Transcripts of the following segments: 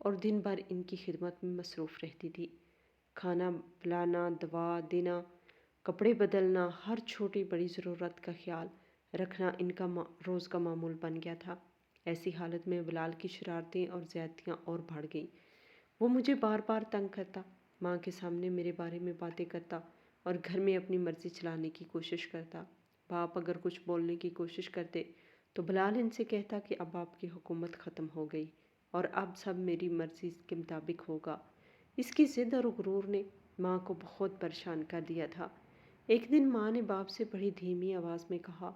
اور دن بھر ان کی خدمت میں مصروف رہتی تھی۔ کھانا پلانا، دوا دینا، کپڑے بدلنا، ہر چھوٹی بڑی ضرورت کا خیال رکھنا ان کا روز کا معمول بن گیا تھا۔ ایسی حالت میں بلال کی شرارتیں اور زیادتیاں اور بڑھ گئیں۔ وہ مجھے بار بار تنگ کرتا، ماں کے سامنے میرے بارے میں باتیں کرتا اور گھر میں اپنی مرضی چلانے کی کوشش کرتا۔ باپ اگر کچھ بولنے کی کوشش کرتے تو بلال ان سے کہتا کہ اب آپ کی حکومت ختم ہو گئی اور اب سب میری مرضی کے مطابق ہوگا۔ اس کی ضد اور غرور نے ماں کو بہت پریشان کر دیا تھا۔ ایک دن ماں نے باپ سے بڑی دھیمی آواز میں کہا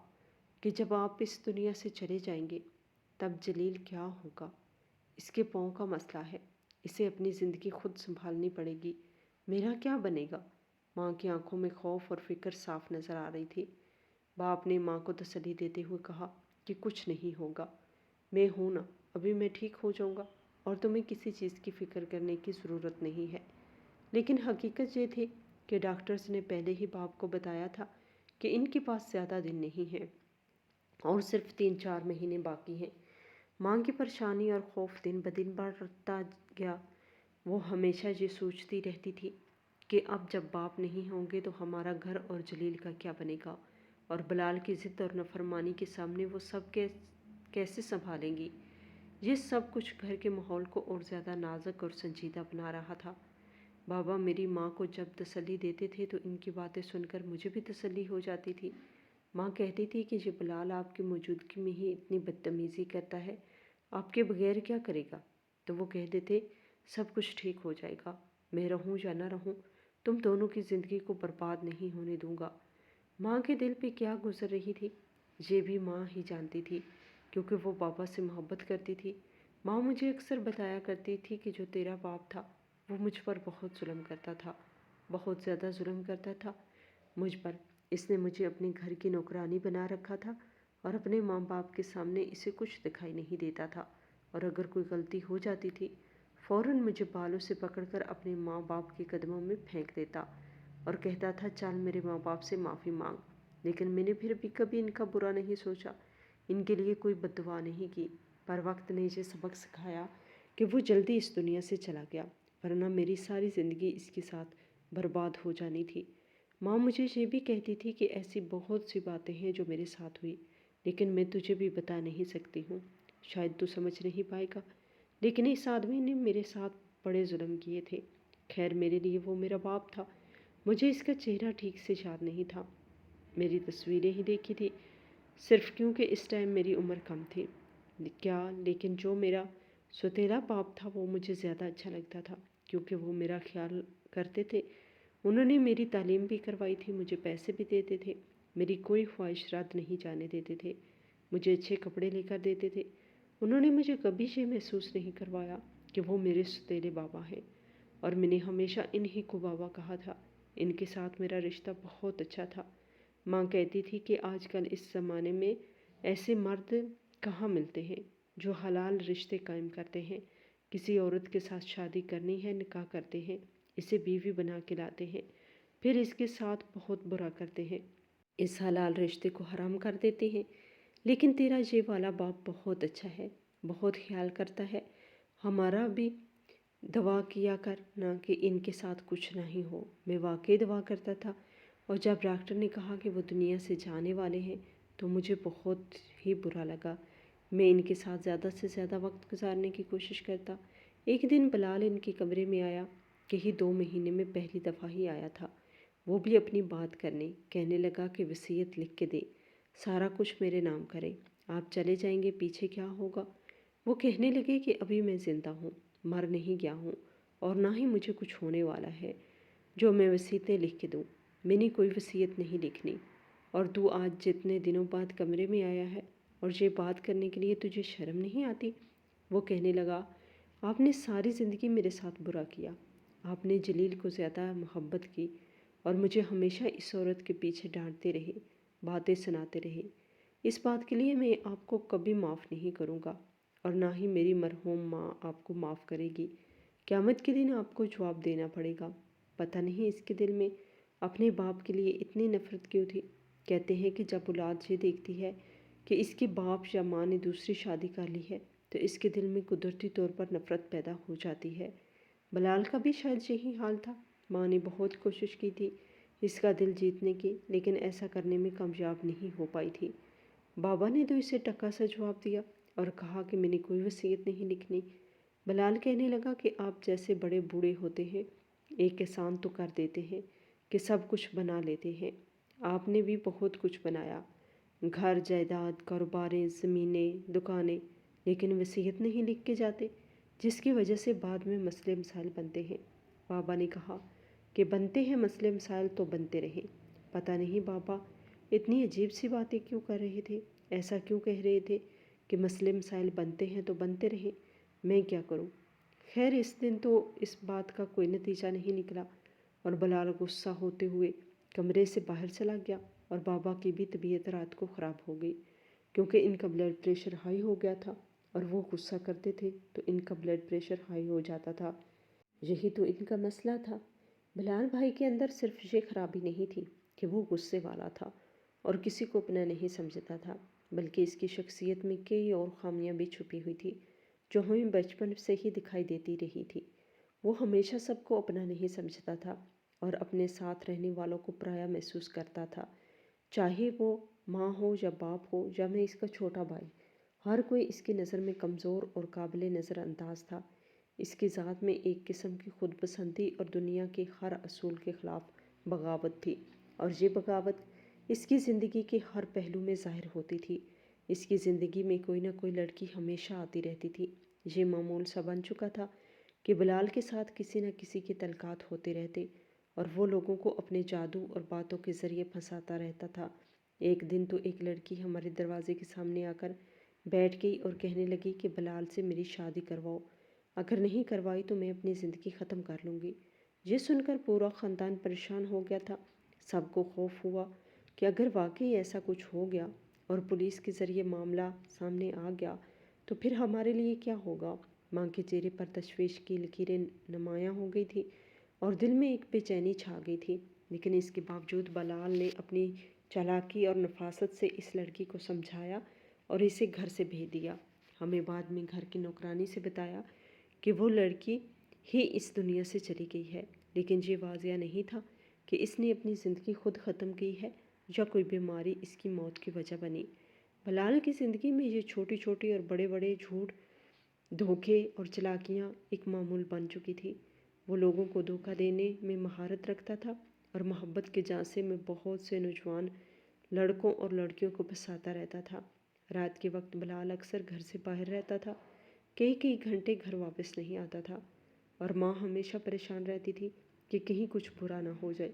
کہ جب آپ اس دنیا سے چلے جائیں گے تب جلیل کیا ہوگا؟ اس کے پاؤں کا مسئلہ ہے، اسے اپنی زندگی خود سنبھالنی پڑے گی، میرا کیا بنے گا؟ ماں کی آنکھوں میں خوف اور فکر صاف نظر آ رہی تھی۔ باپ نے ماں کو تسلی دیتے ہوئے کہا کہ کچھ نہیں ہوگا، میں ہوں نا، ابھی میں ٹھیک ہو جاؤں گا اور تمہیں کسی چیز کی فکر کرنے کی ضرورت نہیں ہے۔ لیکن حقیقت یہ تھی کہ ڈاکٹرز نے پہلے ہی باپ کو بتایا تھا کہ ان کے پاس زیادہ دن نہیں ہیں اور صرف 3-4 مہینے باقی ہیں۔ ماں کی پریشانی اور خوف دن بدن بڑھتا گیا۔ وہ ہمیشہ یہ سوچتی رہتی تھی کہ اب جب باپ نہیں ہوں گے تو ہمارا گھر اور جلیل کا کیا بنے گا، اور بلال کی ضد اور نافرمانی کے سامنے وہ سب کیسے سنبھالیں گی۔ یہ سب کچھ گھر کے ماحول کو اور زیادہ نازک اور سنجیدہ بنا رہا تھا۔ بابا میری ماں کو جب تسلی دیتے تھے تو ان کی باتیں سن کر مجھے بھی تسلی ہو جاتی تھی۔ ماں کہتی تھی کہ یہ بلال آپ کی موجودگی میں ہی اتنی بدتمیزی کرتا ہے، آپ کے بغیر کیا کرے گا؟ تو وہ کہتے تھے سب کچھ ٹھیک ہو جائے گا، میں رہوں یا نہ رہوں، تم دونوں کی زندگی کو برباد نہیں ہونے دوں گا۔ ماں کے دل پہ کیا گزر رہی تھی یہ بھی ماں ہی جانتی تھی، کیونکہ وہ بابا سے محبت کرتی تھی۔ ماں مجھے اکثر بتایا کرتی تھی کہ جو تیرا باپ تھا وہ مجھ پر بہت ظلم کرتا تھا، بہت زیادہ ظلم کرتا تھا مجھ پر۔ اس نے مجھے اپنے گھر کی نوکرانی بنا رکھا تھا اور اپنے ماں باپ کے سامنے اسے کچھ دکھائی نہیں دیتا تھا، اور اگر کوئی غلطی ہو جاتی تھی فوراً مجھے بالوں سے پکڑ کر اپنے ماں باپ کے قدموں میں پھینک دیتا اور کہتا تھا چل میرے ماں باپ سے معافی مانگ۔ لیکن میں نے پھر بھی کبھی ان کا برا نہیں سوچا، ان کے لیے کوئی بد دعا نہیں کی، پر وقت نے یہ سبق سکھایا کہ وہ جلدی اس دنیا سے چلا گیا، ورنہ میری ساری زندگی اس کے ساتھ برباد ہو جانی تھی۔ ماں مجھے یہ بھی کہتی تھی کہ ایسی بہت سی باتیں ہیں جو میرے ساتھ ہوئی، لیکن میں تجھے بھی بتا نہیں سکتی ہوں، شاید تو سمجھ نہیں پائے گا، لیکن اس آدمی نے میرے ساتھ بڑے ظلم کیے تھے۔ خیر میرے لیے وہ میرا باپ تھا، مجھے اس کا چہرہ ٹھیک سے یاد نہیں تھا، میری تصویریں ہی دیکھی تھی، صرف کیونکہ اس ٹائم میری عمر کم تھی کیا، لیکن جو میرا سوتیلا باپ تھا وہ مجھے زیادہ اچھا لگتا تھا، کیونکہ وہ میرا خیال کرتے تھے۔ انہوں نے میری تعلیم بھی کروائی تھی، مجھے پیسے بھی دیتے تھے، میری کوئی خواہش رد نہیں جانے دیتے تھے، مجھے اچھے کپڑے لے کر دیتے تھے۔ انہوں نے مجھے کبھی یہ محسوس نہیں کروایا کہ وہ میرے سوتیلے بابا ہیں، اور میں نے ہمیشہ انہی کو بابا کہا تھا۔ ان کے ساتھ میرا رشتہ بہت اچھا تھا۔ ماں کہتی تھی کہ آج کل اس زمانے میں ایسے مرد کہاں ملتے ہیں جو حلال رشتے قائم کرتے ہیں، کسی عورت کے ساتھ شادی کرنی ہے نکاح کرتے ہیں، اسے بیوی بنا کے لاتے ہیں، پھر اس کے ساتھ بہت برا کرتے ہیں، اس حلال رشتے کو حرام کر دیتے ہیں۔ لیکن تیرا یہ والا باپ بہت اچھا ہے، بہت خیال کرتا ہے، ہمارا بھی دعا کیا کر نہ کہ ان کے ساتھ کچھ نہیں ہو۔ میں واقعی دعا کرتا تھا، اور جب ڈاکٹر نے کہا کہ وہ دنیا سے جانے والے ہیں تو مجھے بہت ہی برا لگا۔ میں ان کے ساتھ زیادہ سے زیادہ وقت گزارنے کی کوشش کرتا۔ ایک دن بلال ان کے کمرے میں آیا، کہیں 2 مہینے میں پہلی دفعہ ہی آیا تھا۔ وہ بھی اپنی بات کرنے، کہنے لگا کہ وصیت لکھ کے دے، سارا کچھ میرے نام کرے، آپ چلے جائیں گے پیچھے کیا ہوگا؟ وہ کہنے لگے کہ ابھی میں زندہ ہوں، مر نہیں گیا ہوں، اور نہ ہی مجھے کچھ ہونے والا ہے جو میں وصیتیں لکھ کے دوں، میں نے کوئی وصیت نہیں لکھنی، اور تو آج جتنے دنوں بعد کمرے میں آیا ہے اور یہ بات کرنے کے لیے تجھے شرم نہیں آتی؟ وہ کہنے لگا آپ نے ساری زندگی میرے ساتھ برا کیا، آپ نے جلیل کو زیادہ محبت کی اور مجھے ہمیشہ اس عورت کے پیچھے ڈانٹتے رہے، باتیں سناتے رہے، اس بات کے لیے میں آپ کو کبھی معاف نہیں کروں گا، اور نہ ہی میری مرحوم ماں آپ کو معاف کرے گی، قیامت کے دن آپ کو جواب دینا پڑے گا۔ پتہ نہیں اس کے دل میں اپنے باپ کے لیے اتنی نفرت کیوں تھی۔ کہتے ہیں کہ جب اولاد یہ دیکھتی ہے کہ اس کے باپ یا ماں نے دوسری شادی کر لی ہے تو اس کے دل میں قدرتی طور پر نفرت پیدا ہو جاتی ہے۔ بلال کا بھی شاید یہی حال تھا۔ ماں نے بہت کوشش کی تھی اس کا دل جیتنے کی، لیکن ایسا کرنے میں کامیاب نہیں ہو پائی تھی۔ بابا نے تو اسے ٹکا سا جواب دیا اور کہا کہ میں نے کوئی وصیت نہیں لکھنی۔ بلال کہنے لگا کہ آپ جیسے بڑے بوڑھے ہوتے ہیں ایک احسان تو کر دیتے ہیں کہ سب کچھ بنا لیتے ہیں۔ آپ نے بھی بہت کچھ بنایا، گھر، جائیداد، کاروباریں، زمینیں، دکانیں، لیکن وصیت نہیں لکھ کے جاتے، جس کی وجہ سے بعد میں مسئلے مسائل بنتے ہیں۔ بابا نے کہا کہ بنتے ہیں مسئلے مسائل تو بنتے رہیں۔ پتہ نہیں بابا اتنی عجیب سی باتیں کیوں کر رہے تھے، ایسا کیوں کہہ رہے تھے کہ مسئلے مسائل بنتے ہیں تو بنتے رہیں، میں کیا کروں؟ خیر اس دن تو اس بات کا کوئی نتیجہ نہیں نکلا اور بلال غصہ ہوتے ہوئے کمرے سے باہر چلا گیا اور بابا کی بھی طبیعت رات کو خراب ہو گئی، کیونکہ ان کا بلڈ پریشر ہائی ہو گیا تھا اور وہ غصہ کرتے تھے تو ان کا بلڈ پریشر ہائی ہو جاتا تھا۔ یہی تو ان کا مسئلہ تھا۔ بلال بھائی کے اندر صرف یہ خرابی نہیں تھی کہ وہ غصے والا تھا اور کسی کو اپنا نہیں سمجھتا تھا، بلکہ اس کی شخصیت میں کئی اور خامیاں بھی چھپی ہوئی تھی جو ہمیں بچپن سے ہی دکھائی دیتی رہی تھی۔ وہ ہمیشہ سب کو اپنا نہیں سمجھتا تھا اور اپنے ساتھ رہنے والوں کو پرایا محسوس کرتا تھا، چاہے وہ ماں ہو یا باپ ہو یا میں اس کا چھوٹا بھائی، ہر کوئی اس کی نظر میں کمزور اور قابل نظر انداز تھا۔ اس کی ذات میں ایک قسم کی خود پسندی اور دنیا کے ہر اصول کے خلاف بغاوت تھی، اور یہ بغاوت اس کی زندگی کے ہر پہلو میں ظاہر ہوتی تھی۔ اس کی زندگی میں کوئی نہ کوئی لڑکی ہمیشہ آتی رہتی تھی۔ یہ معمول سا بن چکا تھا کہ بلال کے ساتھ کسی نہ کسی کے تعلقات ہوتے رہتے اور وہ لوگوں کو اپنے جادو اور باتوں کے ذریعے پھنساتا رہتا تھا۔ ایک دن تو ایک لڑکی ہمارے دروازے کے سامنے آ کر بیٹھ گئی اور کہنے لگی کہ بلال سے میری شادی کرواؤ، اگر نہیں کروائی تو میں اپنی زندگی ختم کر لوں گی۔ یہ سن کر پورا خاندان پریشان ہو گیا تھا۔ سب کو خوف ہوا کہ اگر واقعی ایسا کچھ ہو گیا اور پولیس کے ذریعے معاملہ سامنے آ گیا تو پھر ہمارے لیے کیا ہوگا۔ ماں کے چہرے پر تشویش کی لکیریں نمایاں ہو گئی تھی اور دل میں ایک بے چینی چھا گئی تھی، لیکن اس کے باوجود بلال نے اپنی چالاکی اور نفاست سے اس لڑکی کو سمجھایا اور اسے گھر سے بھیج دیا۔ ہمیں بعد میں گھر کی نوکرانی سے بتایا کہ وہ لڑکی ہی اس دنیا سے چلی گئی ہے، لیکن یہ واضح نہیں تھا کہ اس نے اپنی زندگی خود ختم کی ہے یا کوئی بیماری اس کی موت کی وجہ بنی۔ بلال کی زندگی میں یہ چھوٹی چھوٹی اور بڑے بڑے جھوٹ، دھوکے اور چالاکیاں ایک معمول بن چکی تھی۔ وہ لوگوں کو دھوکہ دینے میں مہارت رکھتا تھا اور محبت کے جھانسے میں بہت سے نوجوان لڑکوں اور لڑکیوں کو پھنساتا رہتا تھا۔ رات کے وقت بلال اکثر گھر سے باہر رہتا تھا، کئی گھنٹے گھر واپس نہیں آتا تھا اور ماں ہمیشہ پریشان رہتی تھی کہ کہیں کچھ برا نہ ہو جائے۔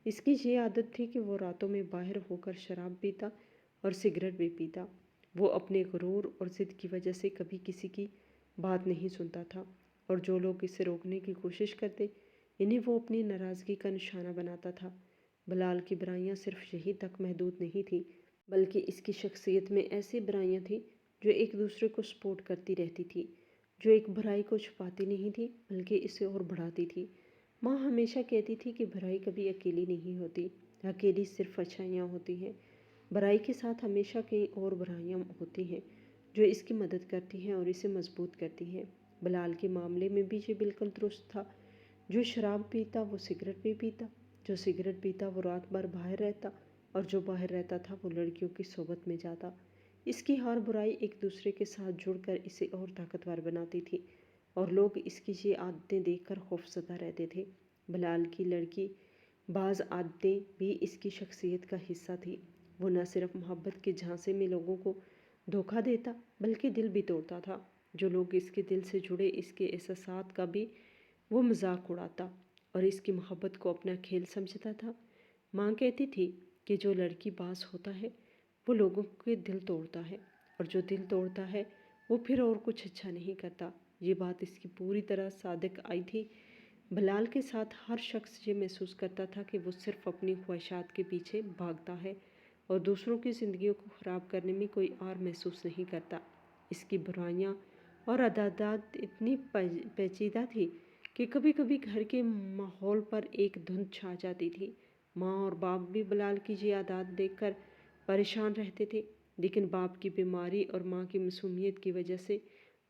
اس کی یہ عادت تھی کہ وہ راتوں میں باہر ہو کر شراب پیتا اور سگریٹ بھی پیتا۔ وہ اپنے غرور اور ضد کی وجہ سے کبھی کسی کی بات نہیں سنتا تھا اور جو لوگ اسے روکنے کی کوشش کرتے انہیں وہ اپنی ناراضگی کا نشانہ بناتا تھا۔ بلال کی برائیاں صرف یہی تک محدود نہیں تھیں، بلکہ اس کی شخصیت میں ایسی برائیاں تھیں جو ایک دوسرے کو سپورٹ کرتی رہتی تھی، جو ایک برائی کو چھپاتی نہیں تھی بلکہ اسے اور بڑھاتی تھی۔ ماں ہمیشہ کہتی تھی کہ برائی کبھی اکیلی نہیں ہوتی، اکیلی صرف اچھائیاں ہوتی ہیں، برائی کے ساتھ ہمیشہ کئی اور برائیاں ہوتی ہیں جو اس کی مدد کرتی ہیں اور اسے مضبوط کرتی ہیں۔ بلال کے معاملے میں بھی یہ بالکل درست تھا۔ جو شراب پیتا وہ سگریٹ بھی پیتا، جو سگریٹ پیتا وہ رات بھر باہر رہتا اور جو باہر رہتا تھا وہ لڑکیوں کی صحبت میں جاتا۔ اس کی ہر برائی ایک دوسرے کے ساتھ جڑ کر اسے اور طاقتور بناتی تھی اور لوگ اس کی یہ عادتیں دیکھ کر خوفزدہ رہتے تھے۔ بلال کی لڑکی بعض عادتیں بھی اس کی شخصیت کا حصہ تھی۔ وہ نہ صرف محبت کے جھانسے میں لوگوں کو دھوکہ دیتا بلکہ دل بھی توڑتا تھا۔ جو لوگ اس کے دل سے جڑے اس کے احساسات کا بھی وہ مذاق اڑاتا اور اس کی محبت کو اپنا کھیل سمجھتا تھا۔ ماں کہتی تھی کہ جو لڑکی باز ہوتا ہے وہ لوگوں کے دل توڑتا ہے اور جو دل توڑتا ہے وہ پھر اور کچھ اچھا نہیں کرتا۔ یہ بات اس کی پوری طرح صادق آئی تھی۔ بلال کے ساتھ ہر شخص یہ محسوس کرتا تھا کہ وہ صرف اپنی خواہشات کے پیچھے بھاگتا ہے اور دوسروں کی زندگیوں کو خراب کرنے میں کوئی اور محسوس نہیں کرتا۔ اس کی برائیاں اور عادات اتنی پیچیدہ تھی کہ کبھی کبھی گھر کے ماحول پر ایک دھند چھا جاتی تھی۔ ماں اور باپ بھی بلال کی یہ عادات دیکھ کر پریشان رہتے تھے، لیکن باپ کی بیماری اور ماں کی معصومیت کی وجہ سے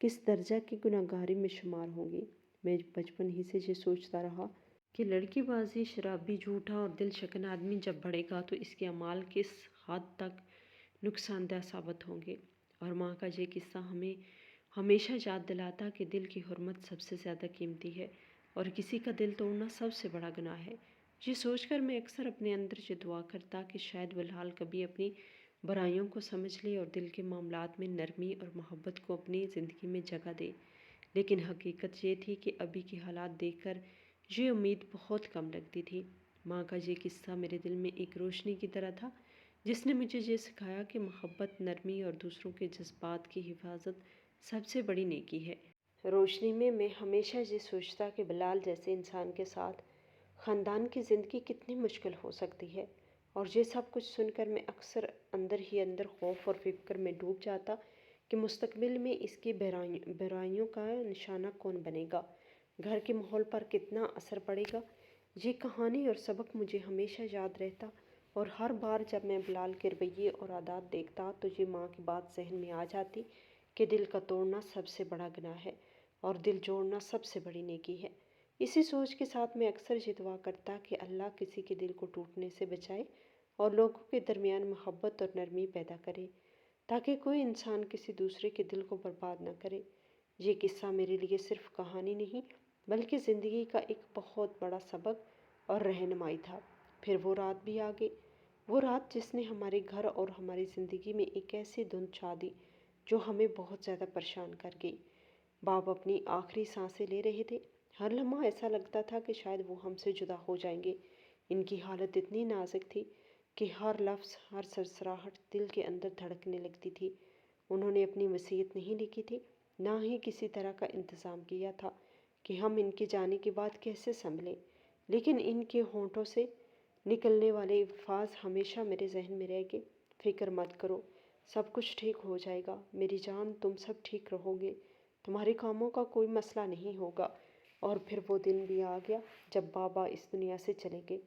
کس درجہ کی گناہگاری میں شمار ہوں گی۔ میں بچپن ہی سے یہ سوچتا رہا کہ لڑکی بازی، شرابی، جھوٹا اور دل شکن آدمی جب بڑھے گا تو اس کے اعمال کس حد تک نقصان دہ ثابت ہوں گے۔ اور ماں کا یہ قصہ ہمیں ہمیشہ یاد دلاتا کہ دل کی حرمت سب سے زیادہ قیمتی ہے اور کسی کا دل توڑنا سب سے بڑا گناہ ہے۔ یہ سوچ کر میں اکثر اپنے اندر یہ دعا کرتا کہ شاید بلال کبھی اپنی برائیوں کو سمجھ لے اور دل کے معاملات میں نرمی اور محبت کو اپنی زندگی میں جگہ دے۔ لیکن حقیقت یہ تھی کہ ابھی کے حالات دیکھ کر یہ امید بہت کم لگتی تھی۔ ماں کا یہ قصہ میرے دل میں ایک روشنی کی طرح تھا جس نے مجھے یہ سکھایا کہ محبت، نرمی اور دوسروں کے جذبات کی حفاظت سب سے بڑی نیکی ہے۔ روشنی میں ہمیشہ یہ سوچتا کہ بلال جیسے انسان کے ساتھ خاندان کی زندگی کتنی مشکل ہو سکتی ہے، اور یہ سب کچھ سن کر میں اکثر اندر ہی اندر خوف اور فکر میں ڈوب جاتا کہ مستقبل میں اس کی برائیوں کا نشانہ کون بنے گا، گھر کے ماحول پر کتنا اثر پڑے گا۔ یہ کہانی اور سبق مجھے ہمیشہ یاد رہتا، اور ہر بار جب میں بلال کے رویے اور عادات دیکھتا تو یہ ماں کی بات ذہن میں آ جاتی کہ دل کا توڑنا سب سے بڑا گناہ ہے اور دل جوڑنا سب سے بڑی نیکی ہے۔ اسی سوچ کے ساتھ میں اکثر یہ دعا کرتا کہ اللہ کسی کے دل کو ٹوٹنے سے بچائے اور لوگوں کے درمیان محبت اور نرمی پیدا کرے، تاکہ کوئی انسان کسی دوسرے کے دل کو برباد نہ کرے۔ یہ قصہ میرے لیے صرف کہانی نہیں بلکہ زندگی کا ایک بہت بڑا سبق اور رہنمائی تھا۔ پھر وہ رات بھی آ گئی، وہ رات جس نے ہمارے گھر اور ہماری زندگی میں ایک ایسی دھند چھا دی جو ہمیں بہت زیادہ پریشان کر گئی۔ باپ اپنی آخری سانسیں لے رہے تھے، ہر لمحہ ایسا لگتا تھا کہ شاید وہ ہم سے جدا ہو جائیں گے۔ ان کی حالت اتنی نازک تھی کہ ہر لفظ، ہر سرسراہٹ دل کے اندر دھڑکنے لگتی تھی۔ انہوں نے اپنی وصیت نہیں لکھی تھی، نہ ہی کسی طرح کا انتظام کیا تھا کہ ہم ان کے جانے کے بعد کیسے سنبھلیں، لیکن ان کے ہونٹوں سے نکلنے والے الفاظ ہمیشہ میرے ذہن میں رہ گئے۔ فکر مت کرو، سب کچھ ٹھیک ہو جائے گا میری جان، تم سب ٹھیک رہو گے، تمہارے کاموں کا کوئی مسئلہ نہیں ہوگا۔ اور پھر وہ دن بھی آ گیا جب بابا اس دنیا سے چلے گئے۔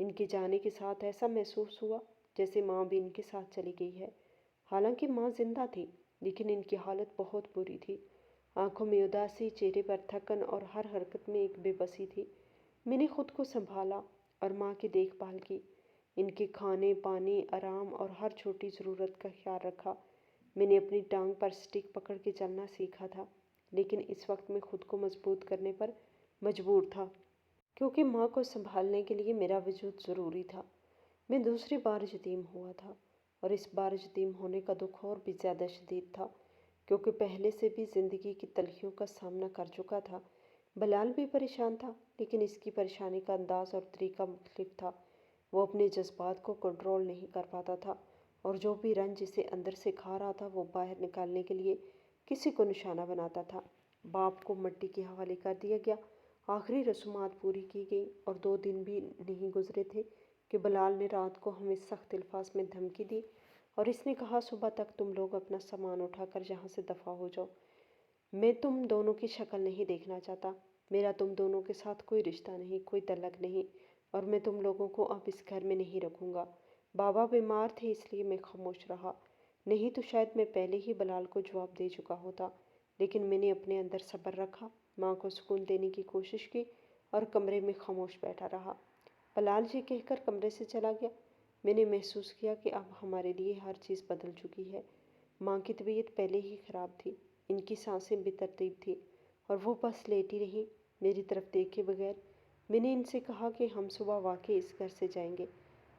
ان کے جانے کے ساتھ ایسا محسوس ہوا جیسے ماں بھی ان کے ساتھ چلی گئی ہے۔ حالانکہ ماں زندہ تھی لیکن ان کی حالت بہت بری تھی۔ آنکھوں میں اداسی، چہرے پر تھکن اور ہر حرکت میں ایک بے بسی تھی۔ میں نے خود کو سنبھالا اور ماں کی دیکھ بھال کی، ان کے کھانے، پانی، آرام اور ہر چھوٹی ضرورت کا خیال رکھا۔ میں نے اپنی ٹانگ پر سٹک پکڑ کے چلنا سیکھا تھا، لیکن اس وقت میں خود کو مضبوط کرنے پر مجبور تھا، کیونکہ ماں کو سنبھالنے کے لیے میرا وجود ضروری تھا۔ میں دوسری بار یتیم ہوا تھا، اور اس بار یتیم ہونے کا دکھ اور بھی زیادہ شدید تھا، کیونکہ پہلے سے بھی زندگی کی تلخیوں کا سامنا کر چکا تھا۔ بلال بھی پریشان تھا، لیکن اس کی پریشانی کا انداز اور طریقہ مختلف تھا۔ وہ اپنے جذبات کو کنٹرول نہیں کر پاتا تھا، اور جو بھی رنج اسے اندر سے کھا رہا تھا وہ باہر نکالنے کے لیے کسی کو نشانہ بناتا تھا۔ باپ کو مٹی کے حوالے کر دیا گیا، آخری رسومات پوری کی گئی، اور 2 دن بھی نہیں گزرے تھے کہ بلال نے رات کو ہمیں سخت الفاظ میں دھمکی دی، اور اس نے کہا صبح تک تم لوگ اپنا سامان اٹھا کر یہاں سے دفع ہو جاؤ، میں تم دونوں کی شکل نہیں دیکھنا چاہتا، میرا تم دونوں کے ساتھ کوئی رشتہ نہیں، کوئی تعلق نہیں، اور میں تم لوگوں کو اب اس گھر میں نہیں رکھوں گا۔ بابا بیمار تھے اس لیے میں خاموش رہا، نہیں تو شاید میں پہلے ہی بلال کو جواب دے چکا ہوتا، لیکن میں نے اپنے اندر صبر رکھا، ماں کو سکون دینے کی کوشش کی اور کمرے میں خاموش بیٹھا رہا۔ بلال یہ کہہ کر کمرے سے چلا گیا۔ میں نے محسوس کیا کہ اب ہمارے لیے ہر چیز بدل چکی ہے۔ ماں کی طبیعت پہلے ہی خراب تھی، ان کی سانسیں بے ترتیب تھیں، اور وہ بس لیٹی رہی میری طرف دیکھے بغیر۔ میں نے ان سے کہا کہ ہم صبح واقعی اس گھر سے جائیں گے،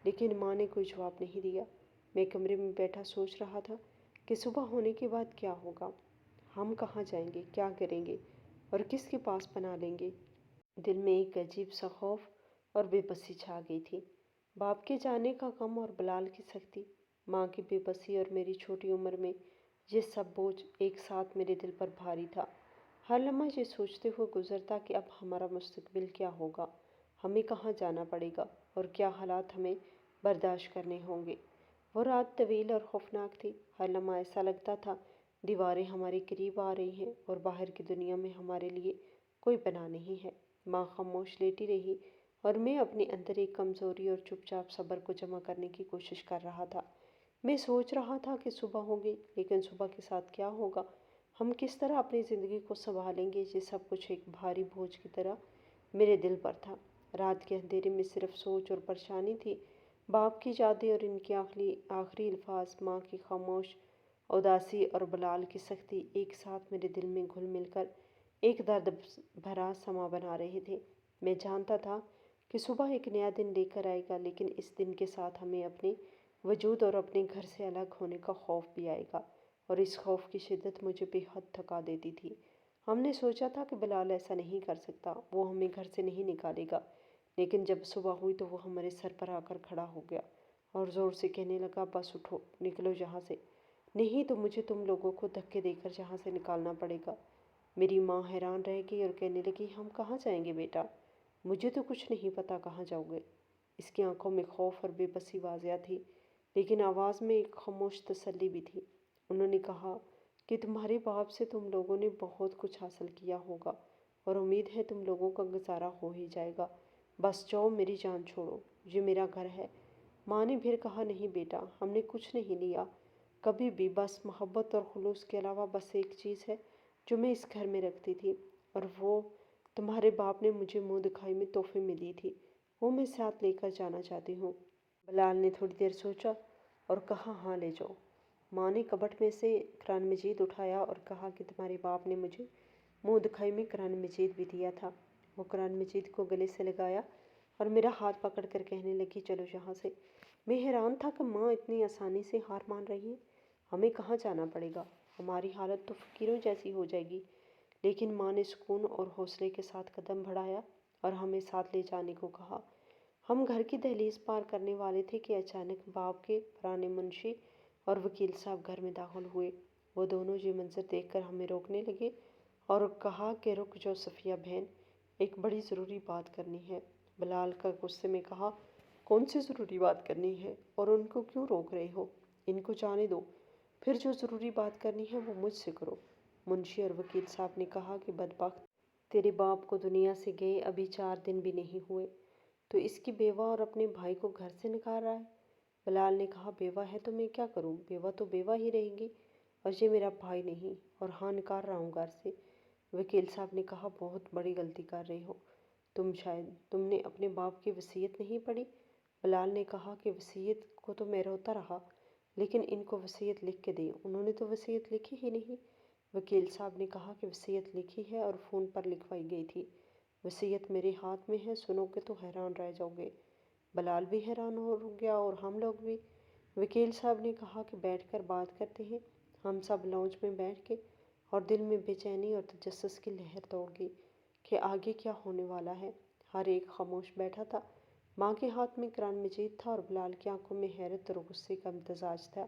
لیکن ماں نے کوئی جواب نہیں دیا۔ میں کمرے میں بیٹھا سوچ رہا تھا کہ صبح ہونے کے بعد کیا ہوگا، ہم کہاں جائیں گے، کیا کریں گے، اور کس کے پاس پناہ لیں گے۔ دل میں ایک عجیب سا خوف اور بے بسی چھا گئی تھی۔ باپ کے جانے کا غم اور بلال کی سختی، ماں کی بے بسی اور میری چھوٹی عمر میں یہ سب بوجھ ایک ساتھ میرے دل پر بھاری تھا۔ ہر لمحہ یہ سوچتے ہوئے گزرتا کہ اب ہمارا مستقبل کیا ہوگا، ہمیں کہاں جانا پڑے گا، اور کیا حالات ہمیں برداشت کرنے ہوں گے۔ وہ رات طویل اور خوفناک تھی، ہر لمحہ ایسا لگتا تھا دیواریں ہمارے قریب آ رہی ہیں اور باہر کی دنیا میں ہمارے لیے کوئی پناہ نہیں ہے۔ ماں خاموش لیٹی رہی، اور میں اپنے اندر ایک کمزوری اور چپ چاپ صبر کو جمع کرنے کی کوشش کر رہا تھا۔ میں سوچ رہا تھا کہ صبح ہوگی، لیکن صبح کے ساتھ کیا ہوگا، ہم کس طرح اپنی زندگی کو سنبھالیں گے؟ یہ سب کچھ ایک بھاری بوجھ کی طرح میرے دل پر تھا۔ رات کے اندھیرے میں صرف سوچ اور پریشانی تھی۔ باپ کی یادیں اور ان کے آخری الفاظ، ماں کی خاموش اداسی اور بلال کی سختی ایک ساتھ میرے دل میں گھل مل کر ایک درد بھرا سما بنا رہے تھے۔ میں جانتا تھا کہ صبح ایک نیا دن لے کر آئے گا، لیکن اس دن کے ساتھ ہمیں اپنے وجود اور اپنے گھر سے الگ ہونے کا خوف بھی آئے گا، اور اس خوف کی شدت مجھے بے حد تھکا دیتی تھی۔ ہم نے سوچا تھا کہ بلال ایسا نہیں کر سکتا، وہ ہمیں گھر سے نہیں نکالے گا، لیکن جب صبح ہوئی تو وہ ہمارے سر پر آ کر کھڑا ہو گیا اور زور سے کہنے لگا، بس اٹھو، نکلو یہاں سے، نہیں تو مجھے تم لوگوں کو دھکے دے کر یہاں سے نکالنا پڑے گا۔ میری ماں حیران رہ گئی اور کہنے لگی، ہم کہاں جائیں گے بیٹا؟ مجھے تو کچھ نہیں پتا کہاں جاؤ گے۔ اس کی آنکھوں میں خوف اور بے بسی واضح تھی، لیکن آواز میں ایک خاموش تسلی بھی تھی۔ انہوں نے کہا کہ تمہارے باپ سے تم لوگوں نے بہت کچھ حاصل کیا ہوگا، اور امید ہے تم لوگوں کا گزارا ہو ہی جائے گا۔ بس جاؤ، میری جان چھوڑو، یہ میرا گھر ہے۔ ماں نے پھر کہا، نہیں بیٹا، ہم نے کچھ نہیں لیا کبھی بھی، بس محبت اور خلوص کے علاوہ بس ایک چیز ہے جو میں اس گھر میں رکھتی تھی، اور وہ تمہارے باپ نے مجھے منہ دکھائی میں تحفے میں دی تھی، وہ میں ساتھ لے کر جانا چاہتی ہوں۔ بلال نے تھوڑی دیر سوچا اور کہا، ہاں لے جاؤ۔ ماں نے کبٹ میں سے قرآن مجید اٹھایا اور کہا کہ تمہارے باپ نے مجھے منہ دکھائی میں قرآن مجید بھی دیا تھا۔ وہ قرآن مجید کو گلے سے لگایا اور میرا ہاتھ پکڑ کر کہنے لگی، چلو یہاں سے۔ میں حیران تھا کہ ماں اتنی آسانی سے ہار مان رہی ہے۔ ہمیں کہاں جانا پڑے گا؟ ہماری حالت تو فقیروں جیسی ہو جائے گی۔ لیکن ماں نے سکون اور حوصلے کے ساتھ قدم بڑھایا اور ہمیں ساتھ لے جانے کو کہا۔ ہم گھر کی دہلیز پار کرنے والے تھے کہ اچانک باپ کے پرانے منشی اور وکیل صاحب گھر میں داخل ہوئے۔ وہ دونوں یہ منظر دیکھ کر ہمیں روکنے لگے اور کہا کہ رک جاؤ صفیہ بہن، ایک بڑی ضروری بات کرنی ہے۔ بلال کا غصے میں کہا، کون سی ضروری بات کرنی ہے، اور ان کو کیوں روک رہے ہو؟ ان کو جانے دو، پھر جو ضروری بات کرنی ہے وہ مجھ سے کرو۔ منشی اور وکیل صاحب نے کہا کہ بدبخت، تیرے باپ کو دنیا سے گئے ابھی 4 دن بھی نہیں ہوئے، تو اس کی بیوہ اور اپنے بھائی کو گھر سے نکال رہا ہے۔ بلال نے کہا، بیوہ ہے تو میں کیا کروں؟ بیوہ تو بیوہ ہی رہے گی، اور یہ میرا بھائی نہیں، اور ہاں نکال رہا ہوں گھر سے۔ وکیل صاحب نے کہا، بہت بڑی غلطی کر رہے ہو تم نے اپنے باپ کی وصیت نہیں پڑھی؟ بلال نے کہا کہ وصیت کو تو میں روتا رہا، لیکن ان کو وصیت لکھ کے دیں، انہوں نے تو وصیت لکھی ہی نہیں۔ وکیل صاحب نے کہا کہ وصیت لکھی ہے اور فون پر لکھوائی گئی تھی۔ وصیت میرے ہاتھ میں ہے، سنو گے تو حیران رہ جاؤ گے۔ بلال بھی حیران ہو گیا اور ہم لوگ بھی۔ وکیل صاحب نے کہا کہ بیٹھ کر بات کرتے ہیں۔ ہم سب لاؤنج میں بیٹھ کے اور دل میں بے چینی اور تجسس کی لہر دوڑ گئی کہ آگے کیا ہونے والا ہے۔ ہر ایک خاموش بیٹھا تھا۔ ماں کے ہاتھ میں قرآن مجید تھا اور بلال کی آنکھوں میں حیرت اور غصے کا امتزاج تھا۔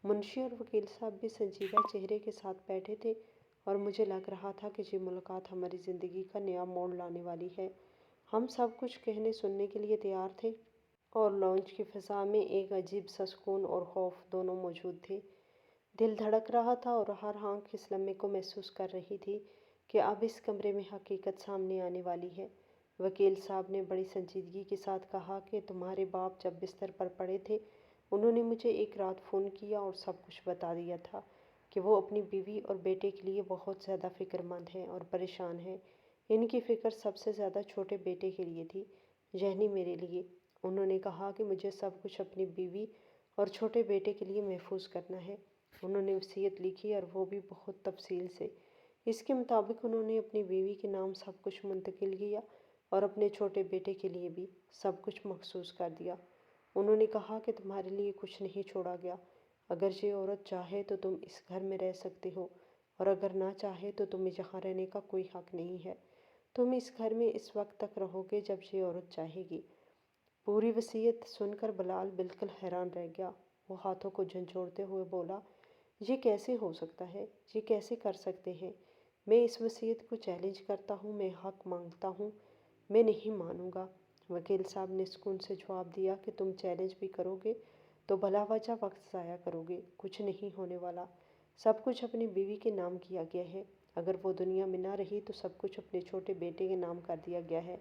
منشی اور وکیل صاحب بھی سنجیدہ چہرے کے ساتھ بیٹھے تھے، اور مجھے لگ رہا تھا کہ یہ ملاقات ہماری زندگی کا نیا موڑ لانے والی ہے۔ ہم سب کچھ کہنے سننے کے لیے تیار تھے، اور لاؤنج کی فضا میں ایک عجیب سا سکون اور خوف دونوں موجود تھے۔ دل دھڑک رہا تھا اور ہر آنکھ اس لمحے کو محسوس کر رہی تھی کہ اب اس کمرے میں حقیقت سامنے آنے والی ہے۔ وکیل صاحب نے بڑی سنجیدگی کے ساتھ کہا کہ تمہارے باپ جب بستر پر پڑے تھے، انہوں نے مجھے ایک رات فون کیا اور سب کچھ بتا دیا تھا کہ وہ اپنی بیوی اور بیٹے کے لیے بہت زیادہ فکر مند ہیں اور پریشان ہیں۔ ان کی فکر سب سے زیادہ چھوٹے بیٹے کے لیے تھی، یعنی میرے لیے۔ انہوں نے کہا کہ مجھے سب کچھ اپنی بیوی اور چھوٹے بیٹے کے لیے محفوظ کرنا ہے۔ انہوں نے وصیت لکھی اور وہ بھی بہت تفصیل سے۔ اس کے مطابق انہوں نے اپنی بیوی کے نام سب کچھ منتقل کیا اور اپنے چھوٹے بیٹے کے لیے بھی سب کچھ مخصوص کر دیا۔ انہوں نے کہا کہ تمہارے لیے کچھ نہیں چھوڑا گیا۔ اگر یہ عورت چاہے تو تم اس گھر میں رہ سکتے ہو، اور اگر نہ چاہے تو تمہیں یہاں رہنے کا کوئی حق نہیں ہے۔ تم اس گھر میں اس وقت تک رہو گے جب یہ عورت چاہے گی۔ پوری وصیت سن کر بلال بالکل حیران رہ گیا۔ وہ ہاتھوں کو جھنجھوڑتے ہوئے بولا، یہ کیسے ہو سکتا ہے؟ یہ کیسے کر سکتے ہیں؟ میں اس وصیت کو چیلنج کرتا ہوں، میں حق مانگتا ہوں، میں نہیں مانوں گا۔ وکیل صاحب نے سکون سے جواب دیا کہ تم چیلنج بھی کرو گے تو بلا وجہ وقت ضائع کرو گے، کچھ نہیں ہونے والا۔ سب کچھ اپنی بیوی کے نام کیا گیا ہے، اگر وہ دنیا میں نہ رہی تو سب کچھ اپنے چھوٹے بیٹے کے نام کر دیا گیا ہے،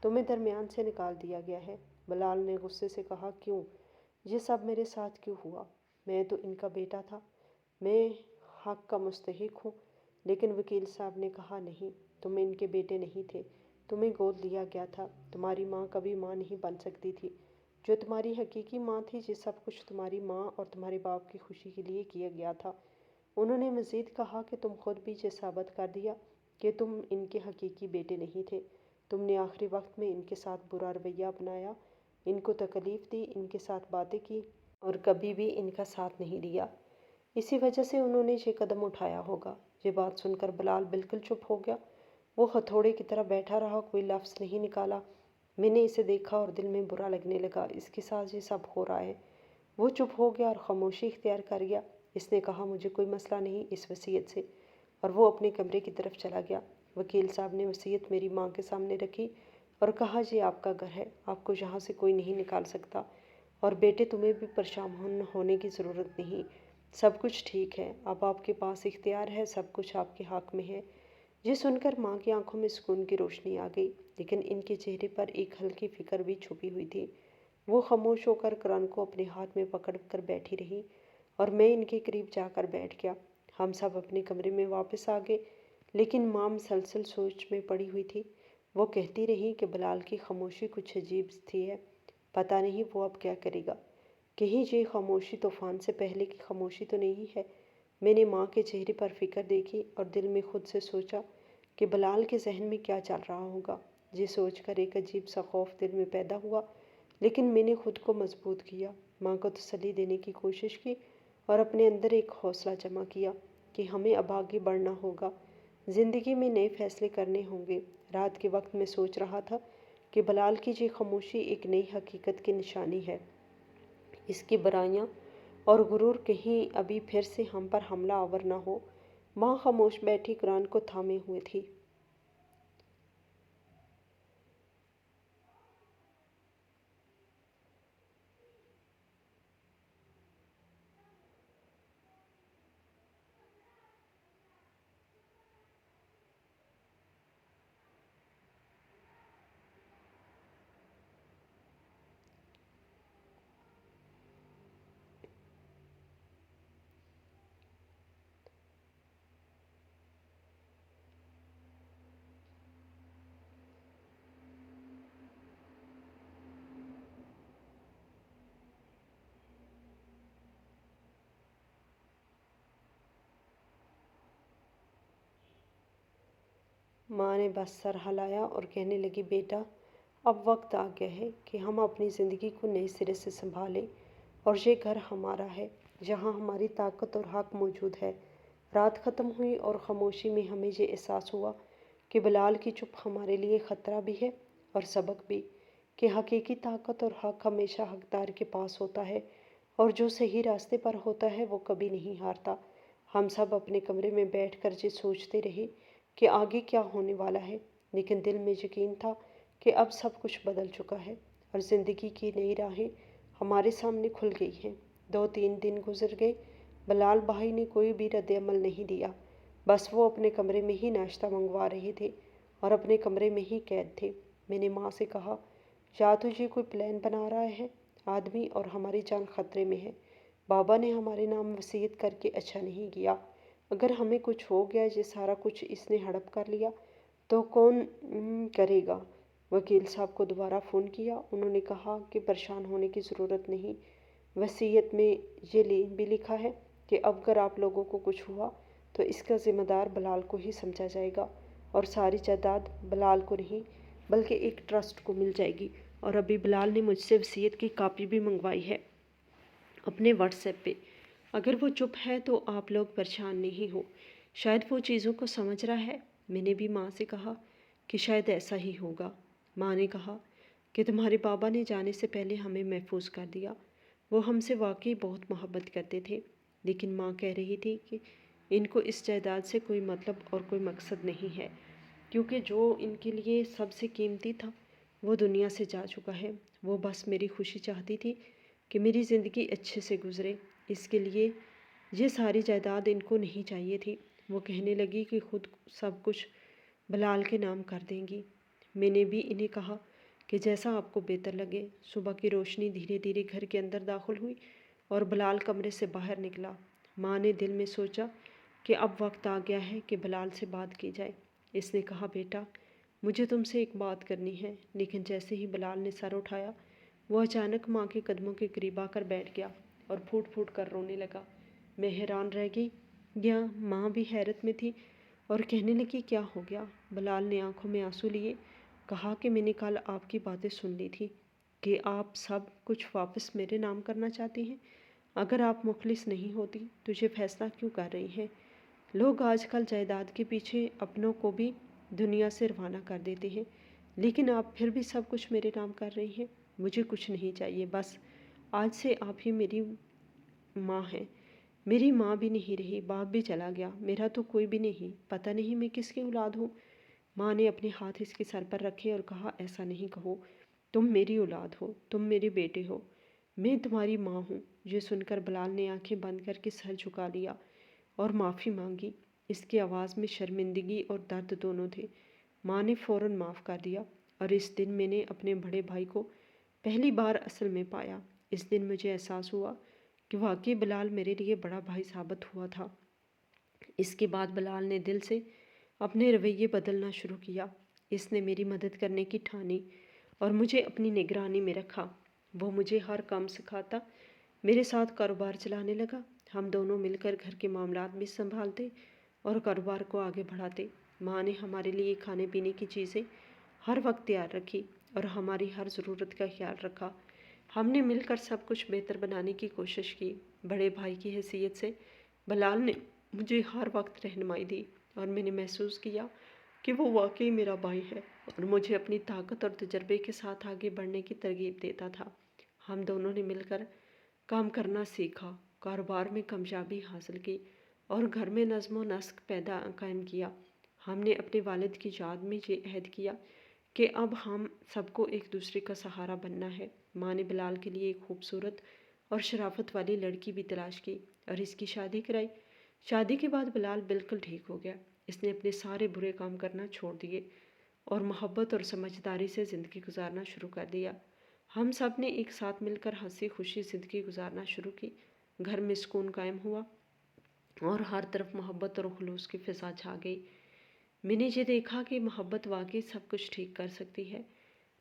تمہیں درمیان سے نکال دیا گیا ہے۔ بلال نے غصے سے کہا، کیوں؟ یہ سب میرے ساتھ کیوں ہوا؟ میں تو ان کا بیٹا تھا، میں حق کا مستحق ہوں۔ لیکن وکیل صاحب نے کہا نہیں، تم ان کے بیٹے نہیں تھے، تمہیں گود لیا گیا تھا۔ تمہاری ماں کبھی ماں نہیں بن سکتی تھی۔ جو تمہاری حقیقی ماں تھی، یہ سب کچھ تمہاری ماں اور تمہارے باپ کی خوشی کے لیے کیا گیا تھا۔ انہوں نے مزید کہا کہ تم خود بھی یہ ثابت کر دیا کہ تم ان کے حقیقی بیٹے نہیں تھے۔ تم نے آخری وقت میں ان کے ساتھ برا رویہ اپنایا، ان کو تکلیف دی، ان کے ساتھ باتیں کی اور کبھی بھی ان کا ساتھ نہیں دیا۔ اسی وجہ سے انہوں نے یہ قدم اٹھایا ہوگا۔ یہ بات سن کر بلال بالکل چپ ہو گیا۔ وہ ہتھوڑے کی طرح بیٹھا رہا، کوئی لفظ نہیں نکالا۔ میں نے اسے دیکھا اور دل میں برا لگنے لگا، اس کے ساتھ یہ سب ہو رہا ہے۔ وہ چپ ہو گیا اور خاموشی اختیار کر گیا۔ اس نے کہا مجھے کوئی مسئلہ نہیں اس وصیت سے، اور وہ اپنے کمرے کی طرف چلا گیا۔ وکیل صاحب نے وصیت میری ماں کے سامنے رکھی اور کہا یہ آپ کا گھر ہے، آپ کو یہاں سے کوئی نہیں نکال سکتا، اور بیٹے تمہیں بھی پریشان ہونے کی ضرورت نہیں، سب کچھ ٹھیک ہے، اب آپ کے پاس اختیار ہے، سب کچھ آپ کے حق میں ہے۔ یہ سن کر ماں کی آنکھوں میں سکون کی روشنی آ گئی، لیکن ان کے چہرے پر ایک ہلکی فکر بھی چھپی ہوئی تھی۔ وہ خاموش ہو کر قرآن کو اپنے ہاتھ میں پکڑ کر بیٹھی رہی اور میں ان کے قریب جا کر بیٹھ گیا۔ ہم سب اپنے کمرے میں واپس آ گئے، لیکن ماں مسلسل سوچ میں پڑی ہوئی تھی۔ وہ کہتی رہی کہ بلال کی خاموشی کچھ عجیب تھی ہے، پتہ نہیں وہ اب کیا کرے گا۔ کہیں یہ خاموشی طوفان سے پہلے کی خاموشی تو نہیں ہے۔ میں نے ماں کے چہرے پر فکر دیکھی اور دل میں خود سے سوچا کہ بلال کے ذہن میں کیا چل رہا ہوگا۔ یہ سوچ کر ایک عجیب سا خوف دل میں پیدا ہوا، لیکن میں نے خود کو مضبوط کیا، ماں کو تسلی دینے کی کوشش کی اور اپنے اندر ایک حوصلہ جمع کیا کہ ہمیں اب آگے بڑھنا ہوگا، زندگی میں نئے فیصلے کرنے ہوں گے۔ رات کے وقت میں سوچ رہا تھا کہ بلال کی یہ خاموشی ایک نئی حقیقت کی نشانی ہے۔ اس کی برائیاں اور غرور کہیں ابھی پھر سے ہم پر حملہ آور نہ ہو۔ ماں خاموش بیٹھی قرآن کو تھامے ہوئے تھی۔ ماں نے بس سر ہلایا اور کہنے لگی بیٹا، اب وقت آ گیا ہے کہ ہم اپنی زندگی کو نئے سرے سے سنبھالیں، اور یہ گھر ہمارا ہے جہاں ہماری طاقت اور حق موجود ہے۔ رات ختم ہوئی اور خاموشی میں ہمیں یہ احساس ہوا کہ بلال کی چپ ہمارے لیے خطرہ بھی ہے اور سبق بھی، کہ حقیقی طاقت اور حق ہمیشہ حقدار کے پاس ہوتا ہے، اور جو صحیح راستے پر ہوتا ہے وہ کبھی نہیں ہارتا۔ ہم سب اپنے کمرے میں بیٹھ کر یہ سوچتے رہے کہ آگے کیا ہونے والا ہے، لیکن دل میں یقین تھا کہ اب سب کچھ بدل چکا ہے اور زندگی کی نئی راہیں ہمارے سامنے کھل گئی ہیں۔ 2-3 دن گزر گئے، بلال بھائی نے کوئی بھی رد عمل نہیں دیا، بس وہ اپنے کمرے میں ہی ناشتہ منگوا رہے تھے اور اپنے کمرے میں ہی قید تھے۔ میں نے ماں سے کہا یا تو یہ کوئی پلان بنا رہا ہے آدمی اور ہماری جان خطرے میں ہے۔ بابا نے ہمارے نام وصیت کر کے اچھا نہیں کیا، اگر ہمیں کچھ ہو گیا، یہ سارا کچھ اس نے ہڑپ کر لیا تو کون کرے گا؟ وکیل صاحب کو دوبارہ فون کیا، انہوں نے کہا کہ پریشان ہونے کی ضرورت نہیں، وصیت میں یہ بھی لکھا ہے کہ اب اگر آپ لوگوں کو کچھ ہوا تو اس کا ذمہ دار بلال کو ہی سمجھا جائے گا، اور ساری جائیداد بلال کو نہیں بلکہ ایک ٹرسٹ کو مل جائے گی۔ اور ابھی بلال نے مجھ سے وصیت کی کاپی بھی منگوائی ہے اپنے واٹس ایپ پہ۔ اگر وہ چپ ہے تو آپ لوگ پریشان نہیں ہو، شاید وہ چیزوں کو سمجھ رہا ہے۔ میں نے بھی ماں سے کہا کہ شاید ایسا ہی ہوگا۔ ماں نے کہا کہ تمہارے بابا نے جانے سے پہلے ہمیں محفوظ کر دیا، وہ ہم سے واقعی بہت محبت کرتے تھے، لیکن ماں کہہ رہی تھی کہ ان کو اس جائیداد سے کوئی مطلب اور کوئی مقصد نہیں ہے، کیونکہ جو ان کے لیے سب سے قیمتی تھا وہ دنیا سے جا چکا ہے۔ وہ بس میری خوشی چاہتی تھی کہ میری زندگی اچھے سے گزرے، اس کے لیے یہ ساری جائیداد ان کو نہیں چاہیے تھی۔ وہ کہنے لگی کہ خود سب کچھ بلال کے نام کر دیں گی۔ میں نے بھی انہیں کہا کہ جیسا آپ کو بہتر لگے۔ صبح کی روشنی دھیرے دھیرے گھر کے اندر داخل ہوئی اور بلال کمرے سے باہر نکلا۔ ماں نے دل میں سوچا کہ اب وقت آ گیا ہے کہ بلال سے بات کی جائے۔ اس نے کہا بیٹا مجھے تم سے ایک بات کرنی ہے، لیکن جیسے ہی بلال نے سر اٹھایا وہ اچانک ماں کے قدموں کے قریب آ کر بیٹھ گیا اور پھوٹ پھوٹ کر رونے لگا۔ میں حیران رہ گئی، یا ماں بھی حیرت میں تھی اور کہنے لگی کیا ہو گیا؟ بلال نے آنکھوں میں آنسو لیے کہا کہ میں نے کل آپ کی باتیں سن لی تھی کہ آپ سب کچھ واپس میرے نام کرنا چاہتی ہیں۔ اگر آپ مخلص نہیں ہوتی تو یہ فیصلہ کیوں کر رہی ہیں؟ لوگ آج کل جائیداد کے پیچھے اپنوں کو بھی دنیا سے روانہ کر دیتے ہیں، لیکن آپ پھر بھی سب کچھ میرے نام کر رہی ہیں۔ مجھے کچھ نہیں چاہیے، بس آج سے آپ ہی میری ماں ہیں۔ میری ماں بھی نہیں رہی، باپ بھی چلا گیا، میرا تو کوئی بھی نہیں، پتہ نہیں میں کس کی اولاد ہوں۔ ماں نے اپنے ہاتھ اس کے سر پر رکھے اور کہا ایسا نہیں کہو، تم میری اولاد ہو، تم میرے بیٹے ہو، میں تمہاری ماں ہوں۔ یہ سن کر بلال نے آنکھیں بند کر کے سر جھکا لیا اور معافی مانگی۔ اس کی آواز میں شرمندگی اور درد دونوں تھے۔ ماں نے فوراً معاف کر دیا اور اس دن میں نے اپنے بڑے بھائی کو پہلی بار اصل میں پایا۔ اس دن مجھے احساس ہوا کہ واقعی بلال میرے لیے بڑا بھائی ثابت ہوا تھا۔ اس کے بعد بلال نے دل سے اپنے رویے بدلنا شروع کیا۔ اس نے میری مدد کرنے کی ٹھانی اور مجھے اپنی نگرانی میں رکھا۔ وہ مجھے ہر کام سکھاتا، میرے ساتھ کاروبار چلانے لگا۔ ہم دونوں مل کر گھر کے معاملات بھی سنبھالتے اور کاروبار کو آگے بڑھاتے۔ ماں نے ہمارے لیے کھانے پینے کی چیزیں ہر وقت تیار رکھی اور ہماری ہر ضرورت کا خیال رکھا۔ ہم نے مل کر سب کچھ بہتر بنانے کی کوشش کی۔ بڑے بھائی کی حیثیت سے بلال نے مجھے ہر وقت رہنمائی دی اور میں نے محسوس کیا کہ وہ واقعی میرا بھائی ہے اور مجھے اپنی طاقت اور تجربے کے ساتھ آگے بڑھنے کی ترغیب دیتا تھا۔ ہم دونوں نے مل کر کام کرنا سیکھا، کاروبار میں کامیابی حاصل کی اور گھر میں نظم و نسق قائم کیا۔ ہم نے اپنے والد کی یاد میں یہ عہد کیا کہ اب ہم سب کو ایک دوسرے کا سہارا بننا ہے۔ ماں نے بلال کے لیے ایک خوبصورت اور شرافت والی لڑکی بھی تلاش کی اور اس کی شادی کرائی۔ شادی کے بعد بلال بالکل ٹھیک ہو گیا۔ اس نے اپنے سارے برے کام کرنا چھوڑ دیے اور محبت اور سمجھداری سے زندگی گزارنا شروع کر دیا۔ ہم سب نے ایک ساتھ مل کر ہنسی خوشی زندگی گزارنا شروع کی۔ گھر میں سکون قائم ہوا اور ہر طرف محبت اور خلوص کی فضا چھا گئی۔ میں نے یہ دیکھا کہ محبت واقعی سب کچھ ٹھیک کر سکتی ہے۔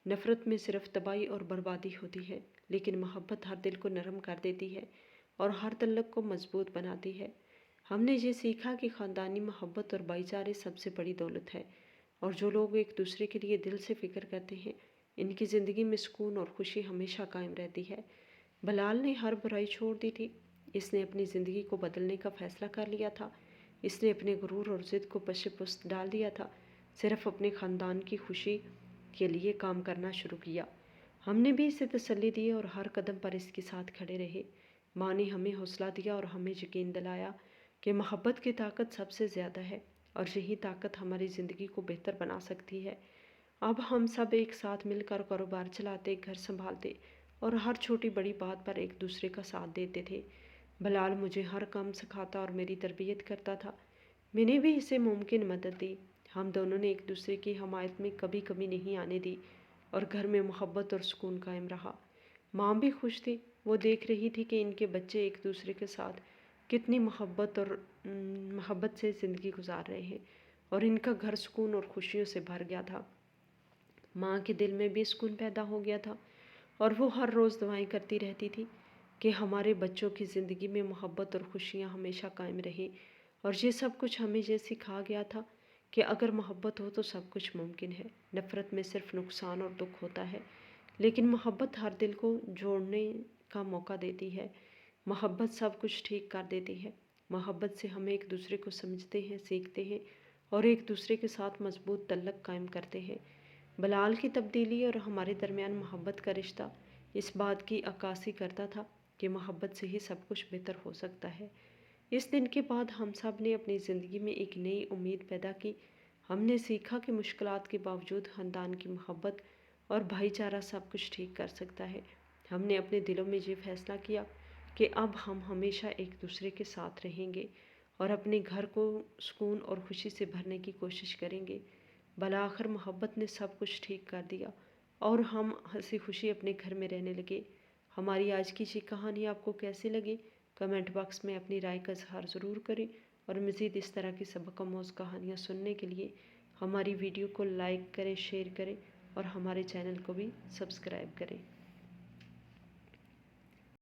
نفرت میں صرف تباہی اور بربادی ہوتی ہے، لیکن محبت ہر دل کو نرم کر دیتی ہے اور ہر تعلق کو مضبوط بناتی ہے۔ ہم نے یہ سیکھا کہ خاندانی محبت اور بھائی چارے سب سے بڑی دولت ہے اور جو لوگ ایک دوسرے کے لیے دل سے فکر کرتے ہیں ان کی زندگی میں سکون اور خوشی ہمیشہ قائم رہتی ہے۔ بلال نے ہر برائی چھوڑ دی تھی۔ اس نے اپنی زندگی کو بدلنے کا فیصلہ کر لیا تھا۔ اس نے اپنے غرور اور ضد کو پشے پشت ڈال دیا تھا، صرف اپنے خاندان کی خوشی کے لیے کام کرنا شروع کیا۔ ہم نے بھی اسے تسلی دی اور ہر قدم پر اس کے ساتھ کھڑے رہے۔ ماں نے ہمیں حوصلہ دیا اور ہمیں یقین دلایا کہ محبت کی طاقت سب سے زیادہ ہے اور یہی طاقت ہماری زندگی کو بہتر بنا سکتی ہے۔ اب ہم سب ایک ساتھ مل کر کاروبار چلاتے، گھر سنبھالتے اور ہر چھوٹی بڑی بات پر ایک دوسرے کا ساتھ دیتے تھے۔ بلال مجھے ہر کام سکھاتا اور میری تربیت کرتا تھا۔ میں نے بھی اسے ممکن مدد دی۔ ہم دونوں نے ایک دوسرے کی حمایت میں کبھی کمی نہیں آنے دی اور گھر میں محبت اور سکون قائم رہا۔ ماں بھی خوش تھی، وہ دیکھ رہی تھی کہ ان کے بچے ایک دوسرے کے ساتھ کتنی محبت سے زندگی گزار رہے ہیں اور ان کا گھر سکون اور خوشیوں سے بھر گیا تھا۔ ماں کے دل میں بھی سکون پیدا ہو گیا تھا اور وہ ہر روز دعائیں کرتی رہتی تھی کہ ہمارے بچوں کی زندگی میں محبت اور خوشیاں ہمیشہ قائم رہیں۔ اور یہ سب کچھ ہمیں یہ سکھا گیا تھا کہ اگر محبت ہو تو سب کچھ ممکن ہے۔ نفرت میں صرف نقصان اور دکھ ہوتا ہے، لیکن محبت ہر دل کو جوڑنے کا موقع دیتی ہے۔ محبت سب کچھ ٹھیک کر دیتی ہے۔ محبت سے ہم ایک دوسرے کو سمجھتے ہیں، سیکھتے ہیں اور ایک دوسرے کے ساتھ مضبوط تعلق قائم کرتے ہیں۔ بلال کی تبدیلی اور ہمارے درمیان محبت کا رشتہ اس بات کی عکاسی کرتا تھا کہ محبت سے ہی سب کچھ بہتر ہو سکتا ہے۔ اس دن کے بعد ہم سب نے اپنی زندگی میں ایک نئی امید پیدا کی۔ ہم نے سیکھا کہ مشکلات کے باوجود خاندان کی محبت اور بھائی چارہ سب کچھ ٹھیک کر سکتا ہے۔ ہم نے اپنے دلوں میں یہ فیصلہ کیا کہ اب ہم ہمیشہ ایک دوسرے کے ساتھ رہیں گے اور اپنے گھر کو سکون اور خوشی سے بھرنے کی کوشش کریں گے۔ بالآخر محبت نے سب کچھ ٹھیک کر دیا اور ہم ہنسی خوشی اپنے گھر میں رہنے لگے۔ ہماری آج کی یہ کہانی آپ کو کیسی لگی؟ کمنٹ باکس میں اپنی رائے کا اظہار ضرور کریں اور مزید اس طرح کی سبق آموز کہانیاں سننے کے لیے ہماری ویڈیو کو لائک کریں، شیئر کریں اور ہمارے چینل کو بھی سبسکرائب کریں۔